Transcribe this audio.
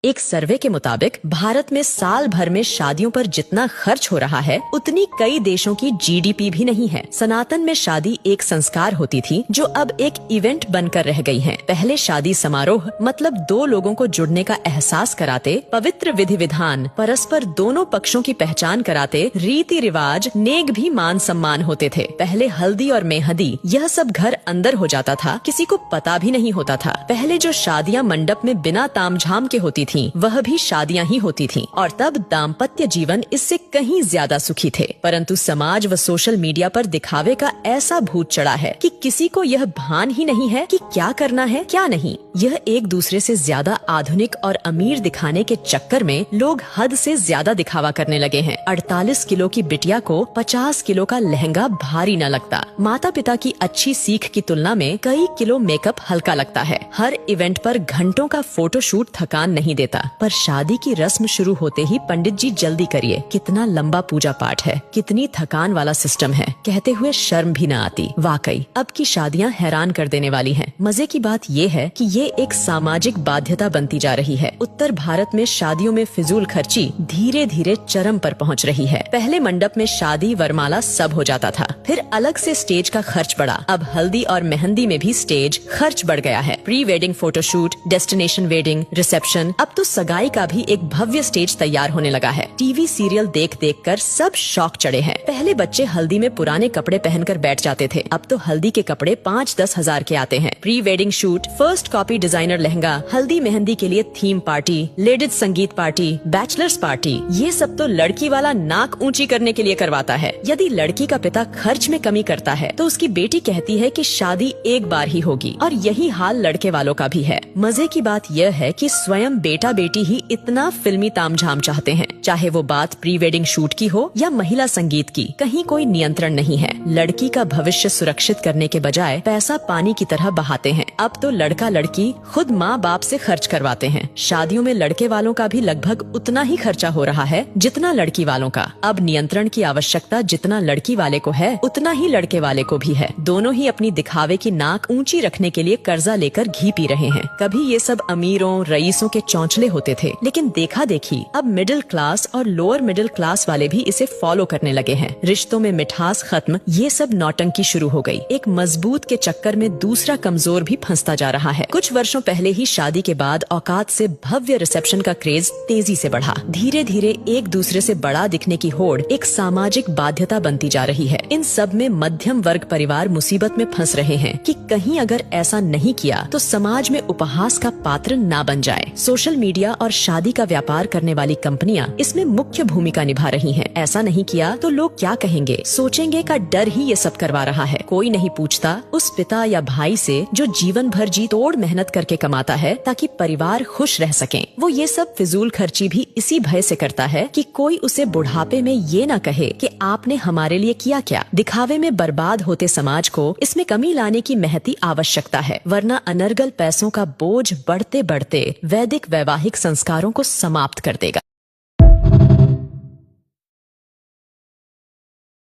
एक सर्वे के मुताबिक भारत में साल भर में शादियों पर जितना खर्च हो रहा है उतनी कई देशों की जीडीपी भी नहीं है। सनातन में शादी एक संस्कार होती थी जो अब एक इवेंट बनकर रह गई है। पहले शादी समारोह मतलब दो लोगों को जुड़ने का एहसास कराते, पवित्र विधि विधान, परस्पर दोनों पक्षों की पहचान कराते, रीति रिवाज, नेक भी मान सम्मान होते थे। पहले हल्दी और मेहंदी यह सब घर अंदर हो जाता था, किसी को पता भी नहीं होता था। पहले जो शादियां मंडप में बिना तामझाम के होती थी वह भी शादियां ही होती थीं और तब दाम्पत्य जीवन इससे कहीं ज्यादा सुखी थे। परंतु समाज व सोशल मीडिया पर दिखावे का ऐसा भूत चढ़ा है कि किसी को यह भान ही नहीं है कि क्या करना है क्या नहीं। यह एक दूसरे से ज्यादा आधुनिक और अमीर दिखाने के चक्कर में लोग हद से ज्यादा दिखावा करने लगे हैं। 48 किलो की बिटिया को 50 किलो का लहंगा भारी न लगता। माता पिता की अच्छी सीख की तुलना में कई किलो मेकअप हल्का लगता है। हर इवेंट पर घंटों का फोटोशूट थकान नहीं देता, पर शादी की रस्म शुरू होते ही पंडित जी जल्दी करिए, कितना लंबा पूजा पाठ है, कितनी थकान वाला सिस्टम है, कहते हुए शर्म भी न आती। वाकई अब की शादियां हैरान कर देने वाली हैं। मजे की बात ये है कि ये एक सामाजिक बाध्यता बनती जा रही है। उत्तर भारत में शादियों में फिजूल खर्ची धीरे धीरे चरम पर पहुंच रही है। पहले मंडप में शादी वरमाला सब हो जाता था, फिर अलग से स्टेज का खर्च बढ़ा। अब हल्दी और मेहंदी में भी स्टेज खर्च बढ़ गया है। Pre wedding photoshoot, destination wedding, reception, अब तो सगाई का भी एक भव्य स्टेज तैयार होने लगा है। टीवी सीरियल देख देख कर सब शौक चढ़े हैं। पहले बच्चे हल्दी में पुराने कपड़े पहनकर बैठ जाते थे, अब तो हल्दी के कपड़े 5-10 हजार के आते हैं। Pre wedding shoot, first copy designer lehenga, हल्दी मेहंदी के लिए थीम पार्टी, लेडीज संगीत पार्टी, बैचलर्स पार्टी, ये सब तो लड़की वाला नाक ऊंची करने के लिए करवाता है। यदि लड़की का पिता खर्च में कमी करता है तो उसकी बेटी कहती है कि शादी एक बार ही होगी, और यही हाल लड़के वालों का भी है। मजे की बात यह है कि स्वयं बेटा बेटी ही इतना फिल्मी तामझाम चाहते हैं, चाहे वो बात प्री वेडिंग शूट की हो या महिला संगीत की, कहीं कोई नियंत्रण नहीं है। लड़की का भविष्य सुरक्षित करने के बजाय पैसा पानी की तरह बहाते हैं। अब तो लड़का लड़की खुद माँ बाप से खर्च करवाते हैं। शादियों में लड़के वालों का भी लगभग उतना ही खर्चा हो रहा है जितना लड़की वालों का। अब नियंत्रण की आवश्यकता जितना लड़की वाले को है उतना ही लड़के वाले को भी है। दोनों ही अपनी दिखावे की नाक ऊंची रखने के लिए कर्जा लेकर घी पी रहे हैं। कभी ये सब अमीरों रईसों के चौंचले होते थे, लेकिन देखा देखी अब मिडिल क्लास और लोअर मिडिल क्लास वाले भी इसे फॉलो करने लगे हैं। रिश्तों में मिठास खत्म, ये सब नौटंकी शुरू हो गई। एक मजबूत के चक्कर में दूसरा कमजोर भी फंसता जा रहा है। कुछ वर्षों पहले ही शादी के बाद औकात से भव्य रिसेप्शन का क्रेज तेजी से बढ़ा। धीरे धीरे एक दूसरे से बड़ा दिखने की होड़ एक सामाजिक बाध्यता बनती जा रही है। इन सब में मध्यम वर्ग परिवार मुसीबत में फंस रहे हैं कि कहीं अगर ऐसा नहीं किया तो समाज में उपहास का पात्र ना बन जाए। सोशल मीडिया और शादी का व्यापार करने वाली कंपनियां इसमें मुख्य भूमिका निभा रही हैं। ऐसा नहीं किया तो लोग क्या कहेंगे, सोचेंगे का डर ही ये सब करवा रहा है। कोई नहीं पूछता उस पिता या भाई से जो जीवन भर जी तोड़ मेहनत करके कमाता है ताकि परिवार खुश रह सकें। वो ये सब फिजूल खर्ची भी इसी भय से करता है कि कोई उसे बुढ़ापे में ये न कहे कि आपने हमारे लिए किया क्या। दिखावे में बर्बाद होते समाज को इसमें कमी लाने की महती आवश्यकता है, वरना अनर्गल पैसों का बोझ बढ़ते बढ़ते वैदिक वैवाहिक संस्कारों को समाप्त कर देगा।